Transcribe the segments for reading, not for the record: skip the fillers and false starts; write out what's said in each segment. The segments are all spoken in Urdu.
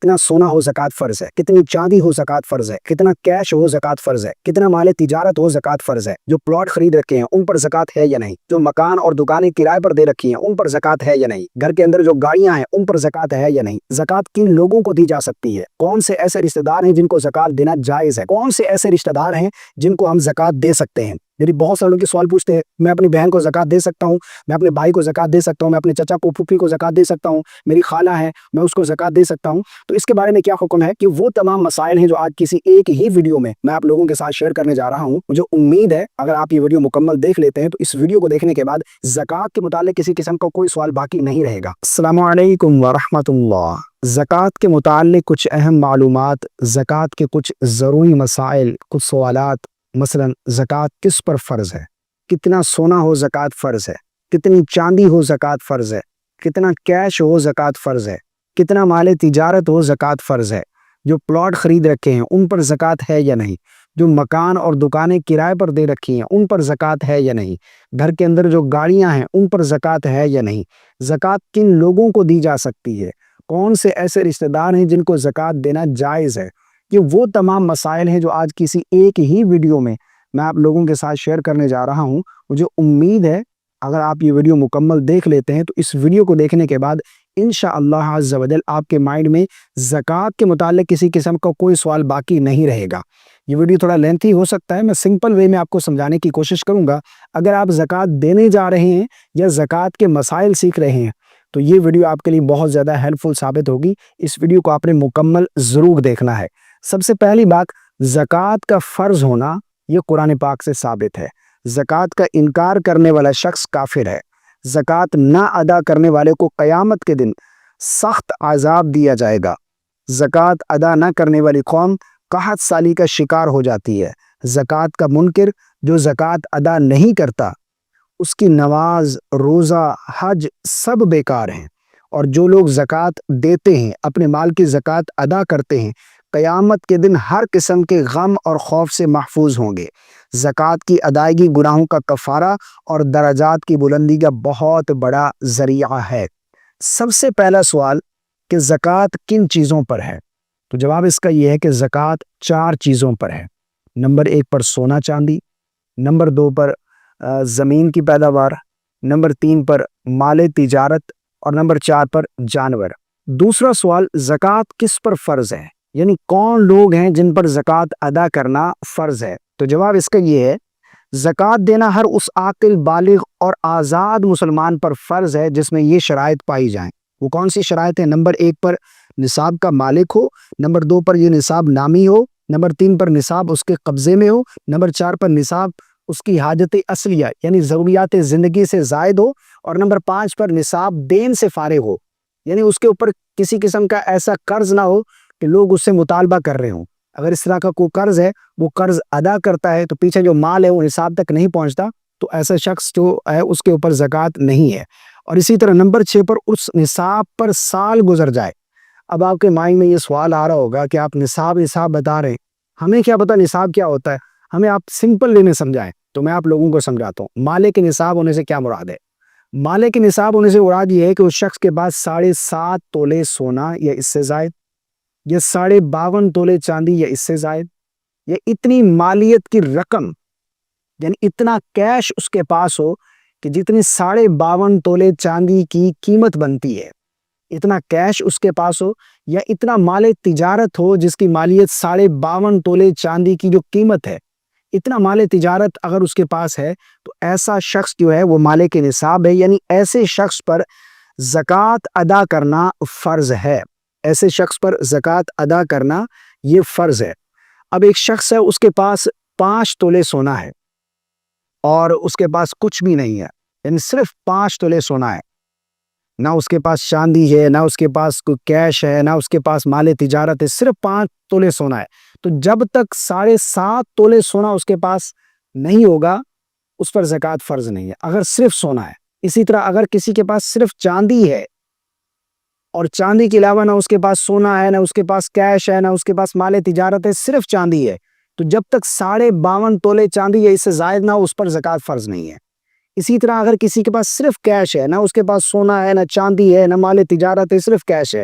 کتنا سونا ہو زکوٰۃ فرض ہے، کتنی چاندی ہو زکوٰۃ فرض ہے، کتنا کیش ہو زکوٰۃ فرض ہے، کتنا مال تجارت ہو زکوٰۃ فرض ہے، جو پلاٹ خرید رکھے ہیں ان پر زکوٰۃ ہے یا نہیں، جو مکان اور دکانیں کرائے پر دے رکھی ہیں ان پر زکوٰۃ ہے یا نہیں، گھر کے اندر جو گاڑیاں ہیں ان پر زکوٰۃ ہے یا نہیں، زکوٰۃ کن لوگوں کو دی جا سکتی ہے، کون سے ایسے رشتہ دار ہیں جن کو زکوٰۃ دینا جائز ہے، کون سے ایسے رشتہ دار ہیں جن کو ہم زکوٰۃ دے سکتے ہیں۔ یعنی بہت سارے لوگ سوال پوچھتے ہیں، میں اپنی بہن کو زکوٰۃ دے سکتا ہوں، میں اپنے بھائی کو زکوٰۃ دے سکتا ہوں، میں اپنے چچا کو پھوپھی کو زکوٰۃ دے سکتا ہوں، میری خالہ ہے میں اس کو زکوٰۃ دے سکتا ہوں۔ تو اس کے بارے میں کیا حکم ہے کہ وہ تمام مسائل ہیں جو آج کسی ایک ہی ویڈیو میں آپ لوگوں کے ساتھ شیئر کرنے جا رہا ہوں۔ مجھے امید ہے اگر آپ یہ ویڈیو مکمل دیکھ لیتے ہیں تو اس ویڈیو کو دیکھنے کے بعد زکوٰۃ کے متعلق کسی قسم کا کوئی سوال باقی نہیں رہے گا۔ السلام علیکم ورحمۃ اللہ۔ زکوٰۃ کے متعلق کچھ اہم معلومات، زکوٰۃ کے کچھ ضروری مسائل، کچھ سوالات، مثلا زکوٰۃ کس پر فرض ہے، کتنا سونا ہو زکوٰۃ فرض ہے، کتنی چاندی ہو زکوٰۃ فرض ہے، کتنا کیش ہو زکوٰۃ فرض ہے، کتنا مال تجارت ہو زکوٰۃ فرض ہے، جو پلاٹ خرید رکھے ہیں ان پر زکوٰۃ ہے یا نہیں، جو مکان اور دکانیں کرائے پر دے رکھی ہیں ان پر زکوٰۃ ہے یا نہیں، گھر کے اندر جو گاڑیاں ہیں ان پر زکوٰۃ ہے یا نہیں، زکوٰۃ کن لوگوں کو دی جا سکتی ہے، کون سے ایسے رشتہ دار ہیں جن کو زکوٰۃ دینا جائز ہے۔ یہ وہ تمام مسائل ہیں جو آج کسی ایک ہی ویڈیو میں آپ لوگوں کے ساتھ شیئر کرنے جا رہا ہوں۔ مجھے امید ہے اگر آپ یہ ویڈیو مکمل دیکھ لیتے ہیں تو اس ویڈیو کو دیکھنے کے بعد انشاءاللہ عز و جل آپ کے مائنڈ میں زکوٰۃ کے متعلق کسی قسم کا کوئی سوال باقی نہیں رہے گا۔ یہ ویڈیو تھوڑا لینتھی ہو سکتا ہے، میں سمپل وے میں آپ کو سمجھانے کی کوشش کروں گا۔ اگر آپ زکوٰۃ دینے جا رہے ہیں یا زکوٰۃ کے مسائل سیکھ رہے ہیں تو یہ ویڈیو آپ کے لیے بہت زیادہ ہیلپ فل ثابت ہوگی۔ اس ویڈیو کو آپ نے مکمل ضرور دیکھنا ہے۔ سب سے پہلی بات، زکوٰۃ کا فرض ہونا یہ قرآن پاک سے ثابت ہے۔ زکوٰۃ کا انکار کرنے والا شخص کافر ہے۔ زکوٰۃ نہ ادا کرنے والے کو قیامت کے دن سخت عذاب دیا جائے گا۔ زکوٰۃ ادا نہ کرنے والی قوم قحط سالی کا شکار ہو جاتی ہے۔ زکوٰۃ کا منکر جو زکوٰۃ ادا نہیں کرتا اس کی نماز، روزہ، حج سب بیکار ہیں، اور جو لوگ زکوٰۃ دیتے ہیں، اپنے مال کی زکوٰۃ ادا کرتے ہیں، قیامت کے دن ہر قسم کے غم اور خوف سے محفوظ ہوں گے۔ زکوٰۃ کی ادائیگی گناہوں کا کفارہ اور درجات کی بلندی کا بہت بڑا ذریعہ ہے۔ سب سے پہلا سوال کہ زکوٰۃ کن چیزوں پر ہے، تو جواب اس کا یہ ہے کہ زکوٰۃ 4 چیزوں پر ہے۔ نمبر 1 پر سونا چاندی، نمبر 2 پر زمین کی پیداوار، نمبر 3 پر مال تجارت، اور نمبر 4 پر جانور۔ دوسرا سوال، زکوٰۃ کس پر فرض ہے، یعنی کون لوگ ہیں جن پر زکوٰۃ ادا کرنا فرض ہے، تو جواب اس کا یہ ہے زکوٰۃ دینا ہر اس عاقل، بالغ اور آزاد مسلمان پر فرض ہے جس میں یہ شرائط پائی جائیں۔ وہ کون سی شرائط ہیں؟ نمبر 1 پر نصاب کا مالک ہو، نمبر 2 پر یہ نصاب نامی ہو، نمبر 3 پر نصاب اس کے قبضے میں ہو، نمبر 4 پر نصاب اس کی حاجت اصلیہ یعنی ضروریات زندگی سے زائد ہو، اور نمبر 5 پر نصاب دین سے فارغ ہو، یعنی اس کے اوپر کسی قسم کا ایسا قرض نہ ہو کہ لوگ اس سے مطالبہ کر رہے ہوں۔ اگر اس طرح کا کوئی قرض ہے، وہ قرض ادا کرتا ہے تو پیچھے جو مال ہے وہ نصاب تک نہیں پہنچتا، تو ایسا شخص جو ہے اس کے اوپر زکوٰۃ نہیں ہے۔ اور اسی طرح نمبر 6 پر اس نصاب پر سال گزر جائے۔ اب آپ کے مائنڈ میں یہ سوال آ رہا ہوگا کہ آپ نصاب بتا رہے ہیں، ہمیں کیا پتا نصاب کیا ہوتا ہے، ہمیں آپ سمپل وے میں سمجھائیں تو میں آپ لوگوں کو سمجھاتا ہوں۔ مالے کے نصاب ہونے سے کیا مراد ہے؟ مالے کے نصاب ہونے سے مراد یہ ہے کہ اس شخص کے پاس 7.5 تولے سونا یا اس سے زائد، یا 52.5 تولے چاندی یا اس سے زائد، یا اتنی مالیت کی رقم، یعنی اتنا کیش اس کے پاس ہو کہ جتنی 52.5 تولے چاندی کی قیمت بنتی ہے، اتنا کیش اس کے پاس ہو، یا اتنا مال تجارت ہو جس کی مالیت 52.5 تولے چاندی کی جو قیمت ہے، اتنا مال تجارت اگر اس کے پاس ہے تو ایسا شخص جو ہے وہ مالے کے نصاب ہے، یعنی ایسے شخص پر زکوٰۃ ادا کرنا فرض ہے۔ ایسے شخص پر زکوٰۃ ادا کرنا یہ فرض ہے۔ اب ایک شخص ہے، اس کے پاس 5 تولے سونا ہے اور اس کے پاس کچھ بھی نہیں ہے، یعنی صرف 5 تولے سونا ہے، نہ اس کے پاس چاندی ہے، نہ اس کے پاس کوئی کیش ہے، نہ اس کے پاس مال تجارت ہے، صرف 5 تولے سونا ہے۔ تو جب تک 7.5 تولے سونا اس کے پاس نہیں ہوگا اس پر زکوٰۃ فرض نہیں ہے، اگر صرف سونا ہے۔ اسی طرح اگر کسی کے پاس صرف چاندی ہے اور چاندی کے علاوہ نہ اس کے پاس سونا ہے، نہ اس کے پاس کیش ہے، نہ اس کے پاس مال تجارت ہے، صرف چاندی ہے، تو جب تک 52.5 تولے چاندی یا اس سے زائد نہ ہو اس پر زکوٰۃ فرض نہیں ہے۔ اسی طرح اگر کسی کے پاس صرف کیش ہے، نہ اس کے پاس سونا ہے، نہ چاندی ہے، نہ مال تجارت ہے، صرف کیش ہے،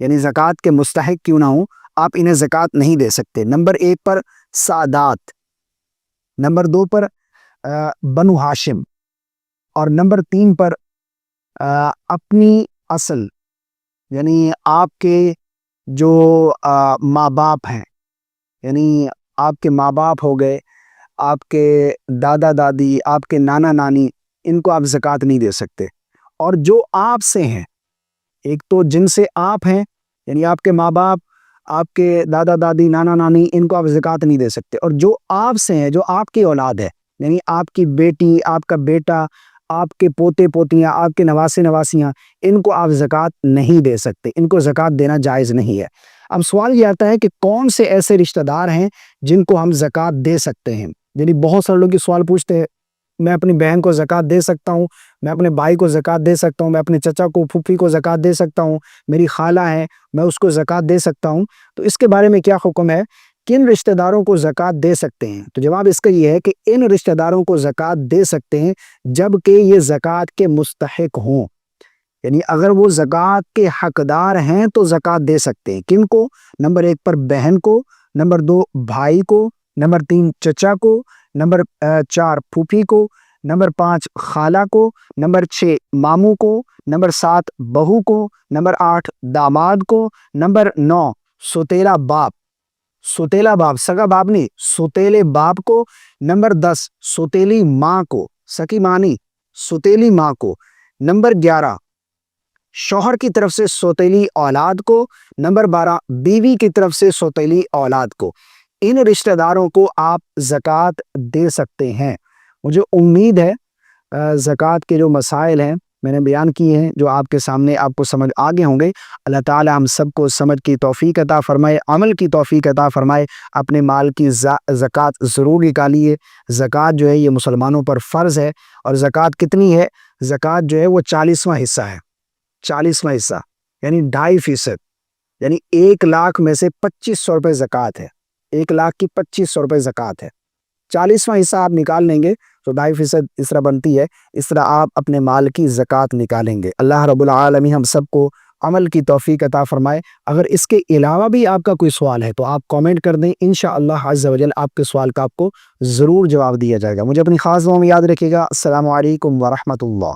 یعنی زکوٰۃ کے مستحق کیوں نہ ہوں آپ انہیں زکوٰۃ نہیں دے سکتے۔ نمبر 1 پر سادات، نمبر 2 پر بنو ہاشم، اور نمبر 3 پر اپنی اصل، یعنی آپ کے جو ماں باپ ہیں، یعنی آپ کے ماں باپ ہو گئے، آپ کے دادا دادی، آپ کے نانا نانی، ان کو آپ زکوٰۃ نہیں دے سکتے۔ اور جو آپ سے ہیں، ایک تو جن سے آپ ہیں یعنی آپ کے ماں باپ، آپ کے دادا دادی، نانا نانی، ان کو آپ زکوٰۃ نہیں دے سکتے، اور جو آپ سے ہیں، جو آپ کی اولاد ہے، یعنی آپ کی بیٹی، آپ کا بیٹا، آپ کے پوتے پوتیاں، آپ کے نواسے نواسیاں، ان کو آپ زکوٰۃ نہیں دے سکتے، ان کو زکوٰۃ دینا جائز نہیں ہے۔ اب سوال یہ آتا ہے کہ کون سے ایسے رشتہ دار ہیں جن کو ہم زکوٰۃ دے سکتے ہیں؟ یعنی بہت سارے لوگ یہ سوال پوچھتے ہیں، میں اپنی بہن کو زکوٰۃ دے سکتا ہوں، میں اپنے بھائی کو زکوٰۃ دے سکتا ہوں، میں اپنے چچا کو، پھوپھی کو زکوٰۃ دے سکتا ہوں، میری خالہ ہے میں اس کو زکوٰۃ دے سکتا ہوں، تو اس کے بارے میں کیا حکم ہے؟ کن رشتہ داروں کو زکوٰۃ دے سکتے ہیں؟ تو جواب اس کا یہ ہے کہ ان رشتہ داروں کو زکوٰۃ دے سکتے ہیں جب کہ یہ زکوٰۃ کے مستحق ہوں، یعنی اگر وہ زکوٰۃ کے حقدار ہیں تو زکوٰۃ دے سکتے ہیں۔ کن کو؟ نمبر 1 پر بہن کو، نمبر 2 بھائی کو، نمبر 3 چچا کو، نمبر 4 پھوپھی کو، نمبر 5 خالہ کو، نمبر 6 ماموں کو، نمبر 7 بہو کو، نمبر 8 داماد کو، نمبر 9 سوتیلا باپ، سوتیلا باپ سگا باپ نہیں، سوتیلے باپ کو، نمبر 10 سوتیلی ماں کو، سکی ماں نہیں، سوتیلی ماں کو، نمبر 11 شوہر کی طرف سے سوتیلی اولاد کو، نمبر 12 بیوی کی طرف سے سوتیلی اولاد کو۔ ان رشتہ داروں کو آپ زکوٰۃ دے سکتے ہیں۔ مجھے امید ہے زکوٰۃ کے جو مسائل ہیں میں نے بیان کیے ہیں، جو آپ کے سامنے آپ کو سمجھ آگے ہوں گے۔ اللہ تعالی ہم سب کو سمجھ کی توفیق عطا فرمائے، عمل کی توفیق عطا فرمائے۔ اپنے مال کی زکوٰۃ ضرور نکالیے۔ زکوٰۃ جو ہے یہ مسلمانوں پر فرض ہے، اور زکوٰۃ کتنی ہے؟ زکوٰۃ جو ہے وہ 40واں حصہ ہے، 40واں حصہ یعنی 2.5%، یعنی 1,00,000 میں سے 2500 روپے زکوٰۃ ہے، 1,00,000 کی 2500 روپے زکوٰۃ ہے۔ 40واں حصہ آپ نکال لیں گے تو 2.5% اس طرح بنتی ہے، اس طرح آپ اپنے مال کی زکوٰۃ نکالیں گے۔ اللہ رب العالمین ہم سب کو عمل کی توفیق عطا فرمائے۔ اگر اس کے علاوہ بھی آپ کا کوئی سوال ہے تو آپ کامنٹ کر دیں، انشاءاللہ عز و جل آپ کے سوال کا آپ کو ضرور جواب دیا جائے گا۔ مجھے اپنی خاص دعاؤں میں یاد رکھیے گا۔ السلام علیکم ورحمۃ اللہ۔